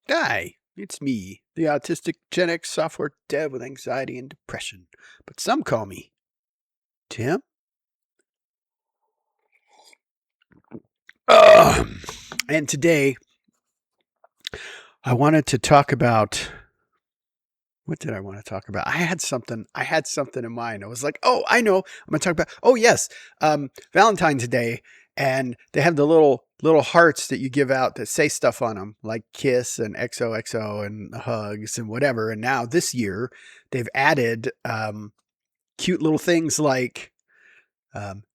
Hi, it's me, the autistic Gen X software dev with anxiety and depression. But some call me Tim. Ugh. And today I wanted to talk about what did I want to talk about? I had something in mind. I was like, oh, I know. I'm gonna talk about yes, Valentine's Day, and they have the little hearts that you give out that say stuff on them, like kiss and XOXO and hugs and whatever. And now this year they've added cute little things like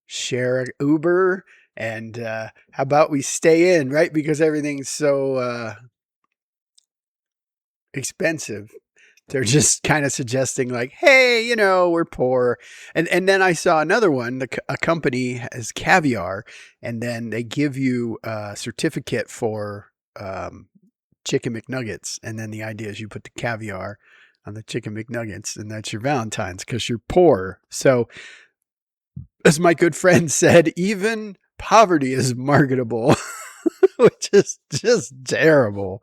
share a Uber and how about we stay in, right? Because everything's so expensive. They're just kind of suggesting like, hey, we're poor. And then I saw another one, a company has caviar, and then they give you a certificate for chicken McNuggets. And then the idea is you put the caviar on the chicken McNuggets, and that's your Valentine's because you're poor. So as my good friend said, even poverty is marketable, which is just terrible.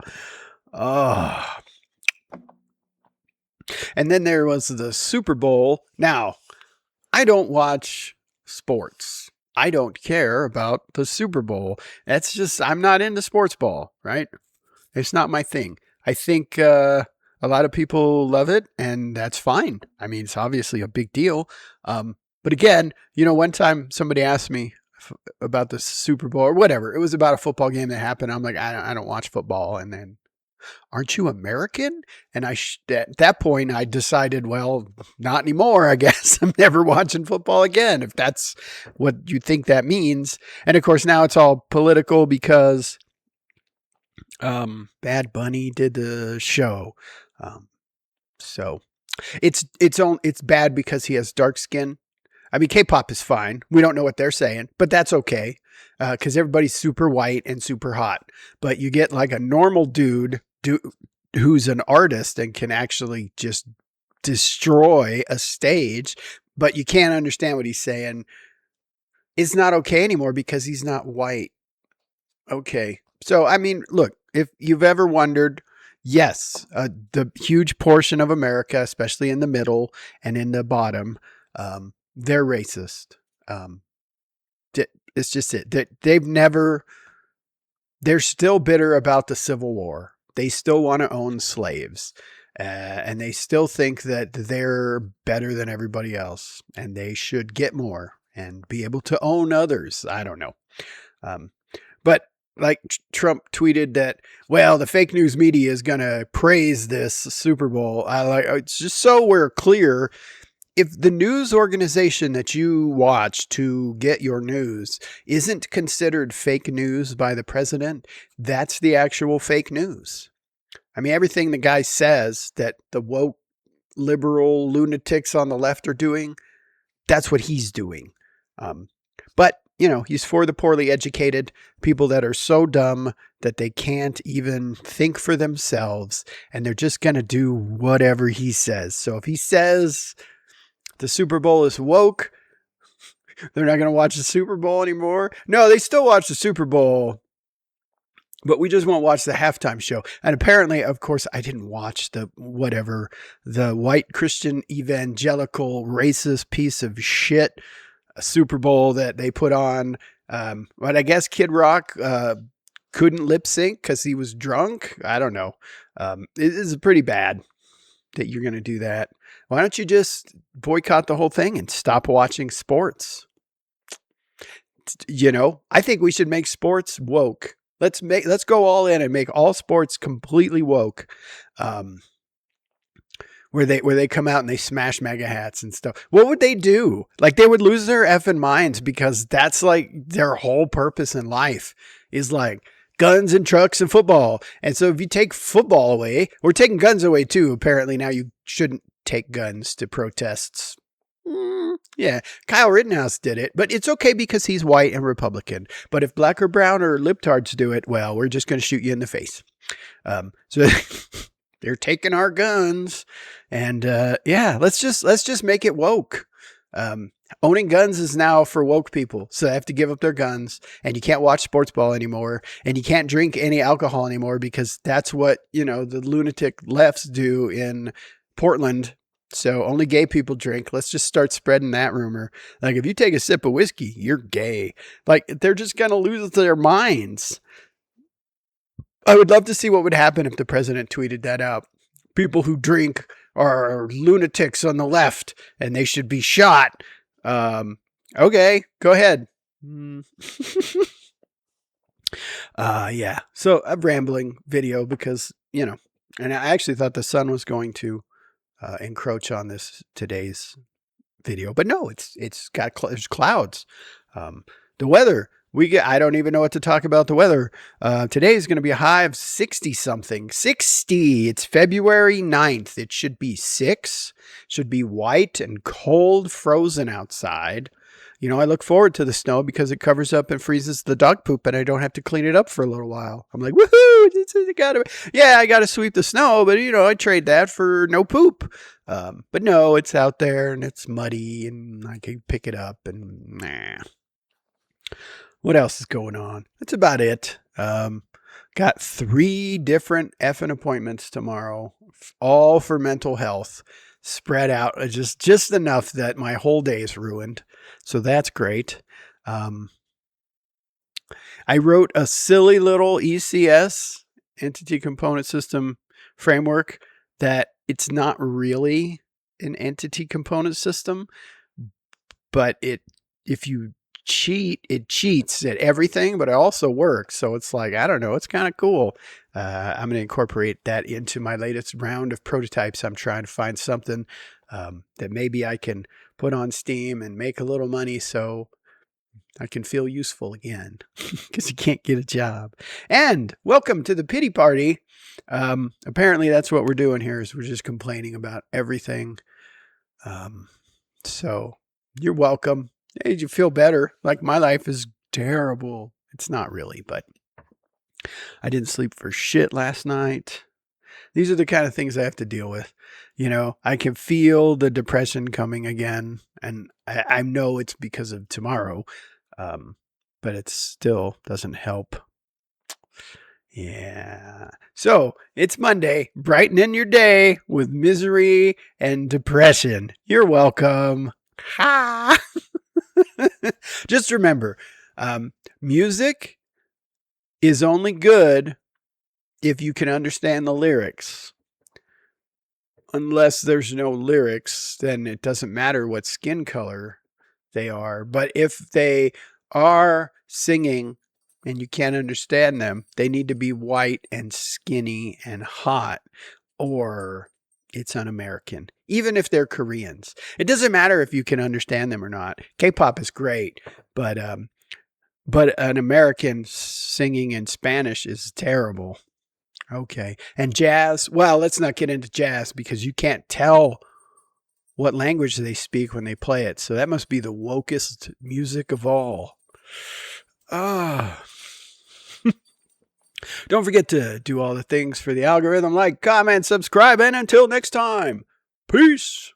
Oh. And then there was the Super Bowl. Now, I don't watch sports. I don't care about the Super Bowl. That's just, I'm not into sports ball, right? It's not my thing. I think a lot of people love it, and that's fine. I mean, it's obviously a big deal. But again, one time somebody asked me about the Super Bowl or whatever. It was about a football game that happened. I'm like, I don't watch football. And then, aren't you American? And at that point, I decided, well, not anymore. I guess I'm never watching football again, if that's what you think that means. And of course, now it's all political because Bad Bunny did the show. So it's bad because he has dark skin. I mean, K-pop is fine. We don't know what they're saying, but that's okay because everybody's super white and super hot. But you get like a normal dude who's an artist and can actually just destroy a stage, but you can't understand what he's saying. It's not okay anymore because he's not white. Okay. So, I mean, look, if you've ever wondered, yes, the huge portion of America, especially in the middle and in the bottom, they're racist. Um, it's just it. They're still bitter about the Civil War. They still want to own slaves. And they still think that they're better than everybody else and they should get more and be able to own others. I don't know. But like Trump tweeted that, well, the fake news media is going to praise this Super Bowl. It's just so we're clear. If the news organization that you watch to get your news isn't considered fake news by the president, that's the actual fake news. I mean, everything the guy says that the woke liberal lunatics on the left are doing, that's what he's doing. But, he's for the poorly educated, people that are so dumb that they can't even think for themselves, and they're just going to do whatever he says. So if he says the Super Bowl is woke, they're not going to watch the Super Bowl anymore. No, they still watch the Super Bowl, but we just won't watch the halftime show. And apparently, of course, I didn't watch the white Christian evangelical racist piece of shit Super Bowl that they put on. But I guess Kid Rock couldn't lip sync because he was drunk. I don't know. It is pretty bad that you're going to do that. Why don't you just boycott the whole thing and stop watching sports? I think we should make sports woke. Let's go all in and make all sports completely woke. Where they come out and they smash mega hats and stuff. What would they do? Like they would lose their effing minds because that's like their whole purpose in life is like guns and trucks and football. And so if you take football away, we're taking guns away too. Apparently now you shouldn't take guns to protests. Yeah, Kyle Rittenhouse did it, but it's okay because he's white and Republican. But if black or brown or libtards do it, well, we're just going to shoot you in the face. So they're taking our guns, and let's just make it woke. Owning guns is now for woke people. So they have to give up their guns, and you can't watch sports ball anymore, and you can't drink any alcohol anymore because that's what, the lunatic lefts do in Portland. So only gay people drink. Let's just start spreading that rumor. Like, if you take a sip of whiskey, you're gay. Like, they're just going to lose their minds. I would love to see what would happen if the president tweeted that out. People who drink are lunatics on the left and they should be shot. Okay, go ahead. Yeah. So a rambling video because, and I actually thought the sun was going to encroach on today's video, but no, it's got there's clouds. The weather, I don't even know what to talk about the weather. Today is going to be a high of 60 something. 60. It's February 9th. It should be 6. Should be white and cold, frozen outside. I look forward to the snow because it covers up and freezes the dog poop and I don't have to clean it up for a little while. I'm like, woohoo! I got to sweep the snow, but I trade that for no poop. But no, it's out there and it's muddy and I can pick it up and nah. What else is going on? That's about it. Got 3 different effing appointments tomorrow, all for mental health, spread out just enough that my whole day is ruined. So that's great. I wrote a silly little ECS, entity component system framework, that it's not really an entity component system, but if you cheat, it cheats at everything, but it also works. So it's like, I don't know, it's kind of cool. I'm going to incorporate that into my latest round of prototypes. I'm trying to find something that maybe I can put on Steam and make a little money so I can feel useful again because you can't get a job. And welcome to the pity party. Apparently that's what we're doing here, is we're just complaining about everything. So you're welcome. Made you feel better. Like, my life is terrible. It's not really, but I didn't sleep for shit last night. These are the kind of things I have to deal with. I can feel the depression coming again, and I know it's because of tomorrow, but it still doesn't help. Yeah. So it's Monday, brightening your day with misery and depression. You're welcome. Ha! Just remember, music is only good if you can understand the lyrics. Unless there's no lyrics, then it doesn't matter what skin color they are. But if they are singing and you can't understand them, they need to be white and skinny and hot, or it's un-American. Even if they're Koreans, it doesn't matter if you can understand them or not. K-pop is great, but an American singing in Spanish is terrible. Okay. And jazz, well, let's not get into jazz because you can't tell what language they speak when they play it. So that must be the wokest music of all. Don't forget to do all the things for the algorithm, like, comment, subscribe, and until next time, peace.